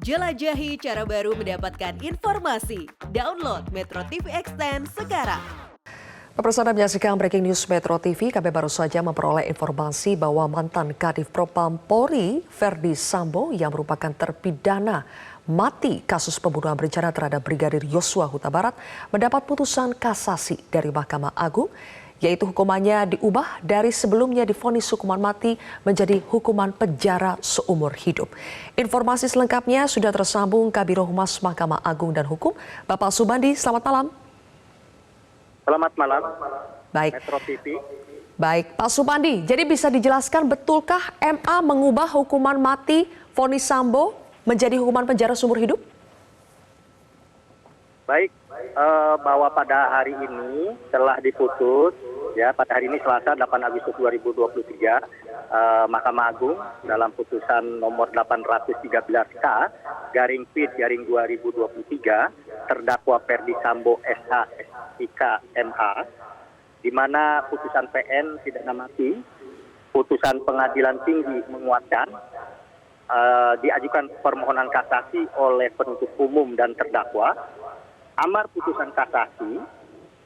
Jelajahi cara baru mendapatkan informasi. Download Metro TV Extend sekarang. Pemirsa menyaksikan Breaking News Metro TV, kami baru saja memperoleh informasi bahwa mantan Kadif Propam Polri, Verdi Sambo, yang merupakan terpidana mati kasus pembunuhan berencana terhadap Brigadir Yosua Huta Barat, mendapat putusan kasasi dari Mahkamah Agung, yaitu hukumannya diubah dari sebelumnya divonis hukuman mati menjadi hukuman penjara seumur hidup. Informasi selengkapnya sudah tersambung Kabiro Humas Mahkamah Agung dan Hukum, Bapak Subandi. Selamat malam. Selamat malam. Baik. Metro TV. Baik, Pak Subandi. Jadi bisa dijelaskan betulkah MA mengubah hukuman mati vonis Sambo menjadi hukuman penjara seumur hidup? Baik, bahwa pada hari ini telah diputus, ya pada hari ini Selasa 8 Agustus 2023, Mahkamah Agung dalam putusan nomor 813K garing PID garing 2023 terdakwa Verdi Sambo SH SIK MH, di mana putusan PN pidana mati, putusan pengadilan tinggi menguatkan, diajukan permohonan kasasi oleh penuntut umum dan terdakwa. Amar putusan kasasi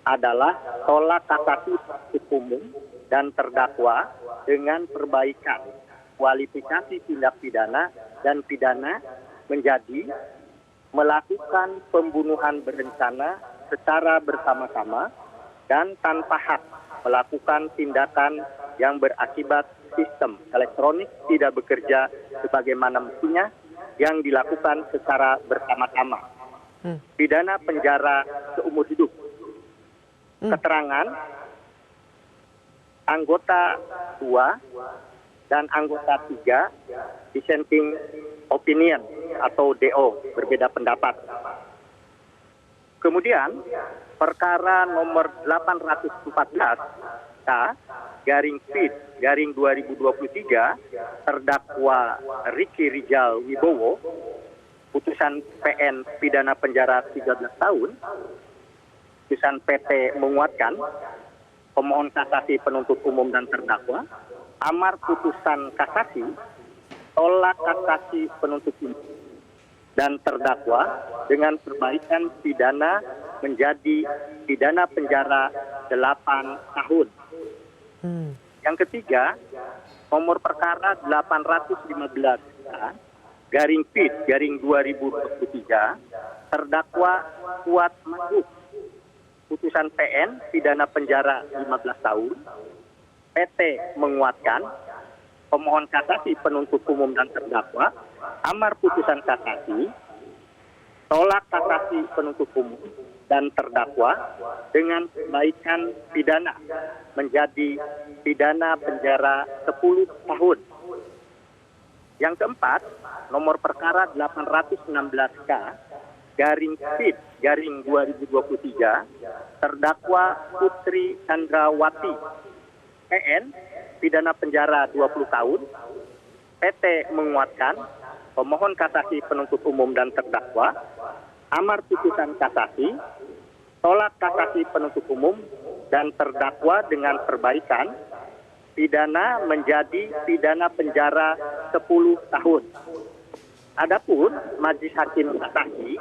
adalah tolak kasasi penuntut umum dan terdakwa dengan perbaikan kualifikasi tindak pidana dan pidana menjadi melakukan pembunuhan berencana secara bersama-sama dan tanpa hak melakukan tindakan yang berakibat sistem elektronik tidak bekerja sebagaimana mestinya yang dilakukan secara bersama-sama. Pidana penjara seumur hidup. Keterangan anggota 2 dan anggota 3 dissenting opinion atau DO, berbeda pendapat. Kemudian perkara nomor 814 K garing PID garing 2023 terdakwa Ricky Rijal Wibowo, putusan PN pidana penjara 13 tahun, putusan PT menguatkan, pemohon kasasi penuntut umum dan terdakwa, amar putusan kasasi, tolak kasasi penuntut umum dan terdakwa dengan perbaikan pidana menjadi pidana penjara 8 tahun. Yang ketiga, nomor perkara 815 garing PID garing 2023 terdakwa Kuat Ma'ruf, putusan PN pidana penjara 15 tahun, PT menguatkan, pemohon kasasi penuntut umum dan terdakwa, amar putusan kasasi, tolak kasasi penuntut umum dan terdakwa dengan perbaikan pidana menjadi pidana penjara 10 tahun. Yang keempat, nomor perkara 816K garing PID garing 2023 terdakwa Putri Chandrawati, PN pidana penjara 20 tahun, PT menguatkan, pemohon kasasi penuntut umum dan terdakwa, amar putusan kasasi, tolak kasasi penuntut umum dan terdakwa dengan perbaikan pidana menjadi pidana penjara 10 tahun. Adapun Majelis Hakim Kasasi,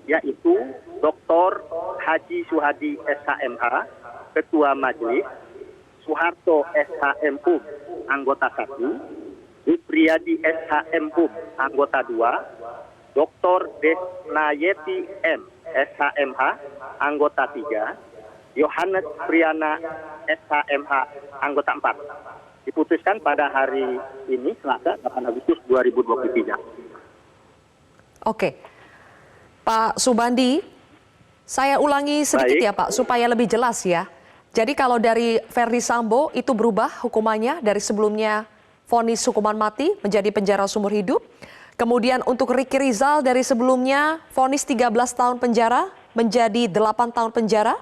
yaitu Dr. Haji Suhadi SHMH, Ketua Majelis, Soeharto SHMPUM, anggota 1, Dupriyadi SHMPUM, anggota 2, Dr. Desnayeti M. SHMH, anggota 3, Yohanes Priana SHMH, anggota 4. Diputuskan pada hari ini, Selasa 8 Agustus 2023. Oke. Pak Subandi, saya ulangi sedikit. Baik. Ya Pak, supaya lebih jelas ya. Jadi kalau dari Verdi Sambo itu berubah hukumannya dari sebelumnya vonis hukuman mati menjadi penjara seumur hidup. Kemudian untuk Ricky Rizal dari sebelumnya vonis 13 tahun penjara menjadi 8 tahun penjara.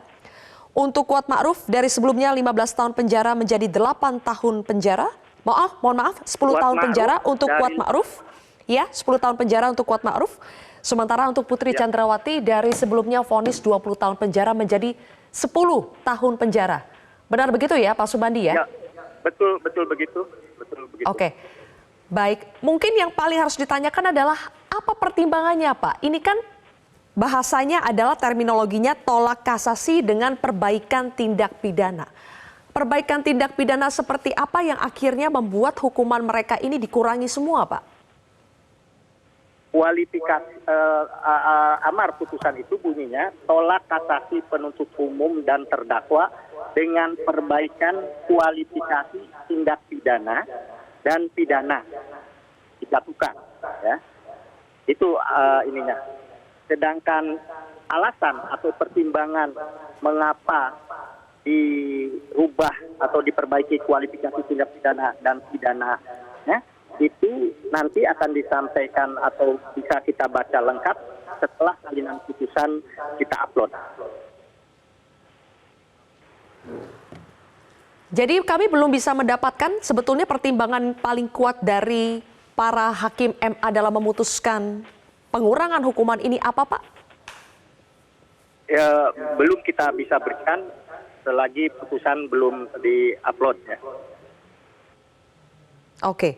Untuk Kuat Ma'ruf dari sebelumnya 15 tahun penjara menjadi 8 tahun penjara. Mohon maaf, 10 tahun penjara untuk Kuat Ma'ruf. Ya, 10 tahun penjara untuk Kuat Ma'ruf. Sementara untuk Putri Chandrawati dari sebelumnya vonis 20 tahun penjara menjadi 10 tahun penjara. Benar begitu ya Pak Subandi ya? Ya, betul begitu. Oke. Baik, mungkin yang paling harus ditanyakan adalah apa pertimbangannya Pak? Ini kan bahasanya adalah terminologinya tolak kasasi dengan perbaikan tindak pidana. Perbaikan tindak pidana seperti apa yang akhirnya membuat hukuman mereka ini dikurangi semua Pak? Kualifikasi amar putusan itu bunyinya tolak kasasi penuntut umum dan terdakwa dengan perbaikan kualifikasi tindak pidana dan pidana dijatuhkan, ya. Itu ininya. Sedangkan alasan atau pertimbangan mengapa dirubah atau diperbaiki kualifikasi tindak pidana dan pidana, ya, itu nanti akan disampaikan atau bisa kita baca lengkap setelah salinan putusan kita upload. Jadi kami belum bisa mendapatkan sebetulnya pertimbangan paling kuat dari para hakim MA dalam memutuskan pengurangan hukuman ini apa Pak? Belum kita bisa berikan selagi putusan belum di-upload, ya. Oke.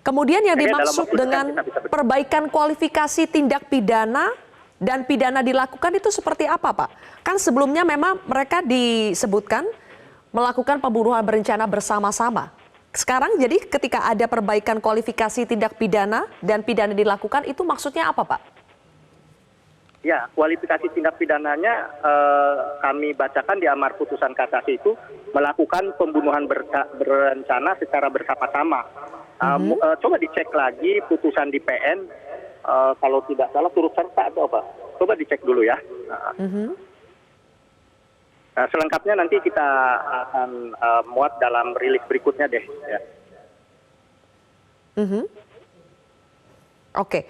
Kemudian yang Jadi dimaksud dengan perbaikan kualifikasi tindak pidana dan pidana dilakukan itu seperti apa Pak? Kan sebelumnya memang mereka disebutkan melakukan pembunuhan berencana bersama-sama. Sekarang jadi ketika ada perbaikan kualifikasi tindak pidana dan pidana dilakukan itu maksudnya apa Pak? Ya, kualifikasi tindak pidananya kami bacakan di amar putusan kasasi itu melakukan pembunuhan berencana secara bersama-sama. Coba dicek lagi putusan di PN, kalau tidak salah turut serta atau apa. Coba dicek dulu ya. Selengkapnya nanti kita akan muat dalam rilis berikutnya deh. Ya. Oke.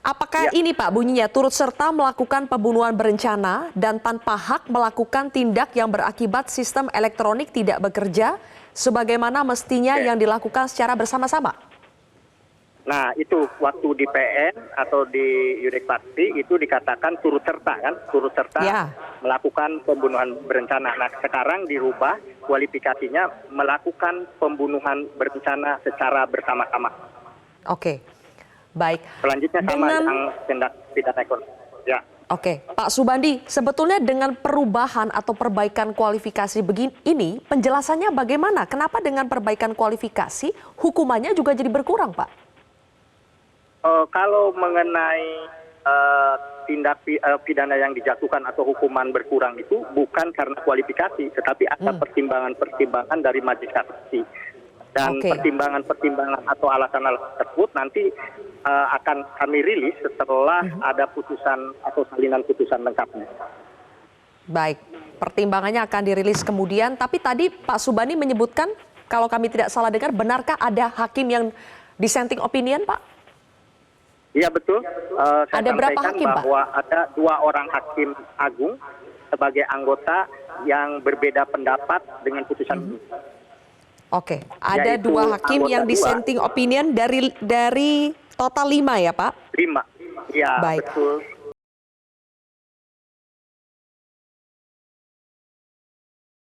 Apakah ini Pak bunyinya turut serta melakukan pembunuhan berencana dan tanpa hak melakukan tindak yang berakibat sistem elektronik tidak bekerja sebagaimana mestinya yang dilakukan secara bersama-sama? Nah, itu waktu di PN atau di Yudek Fakti itu dikatakan turut serta kan, turut serta melakukan pembunuhan berencana. Nah, sekarang dirubah kualifikasinya melakukan pembunuhan berencana secara bersama-sama. Oke, baik. Selanjutnya sama yang tindak pidana ekonomi. Ya. Oke, Pak Subandi, sebetulnya dengan perubahan atau perbaikan kualifikasi begini ini penjelasannya bagaimana? Kenapa dengan perbaikan kualifikasi hukumannya juga jadi berkurang, Pak? Kalau mengenai tindak pidana yang dijatuhkan atau hukuman berkurang itu bukan karena kualifikasi, tetapi ada pertimbangan-pertimbangan dari majelis kasasi. Dan pertimbangan-pertimbangan atau alasan-alasan tersebut nanti akan kami rilis setelah ada putusan atau salinan putusan lengkapnya. Baik, pertimbangannya akan dirilis kemudian. Tapi tadi Pak Subandi menyebutkan, kalau kami tidak salah dengar, benarkah ada hakim yang dissenting opinion, Pak? Iya betul. Saya ada berapa hakim, bahwa Pak? ada 2 orang hakim agung sebagai anggota yang berbeda pendapat dengan putusan ini. Oke, ada 2 hakim yang dissenting opinion dari total 5 ya Pak? 5, ya. Baik. Betul.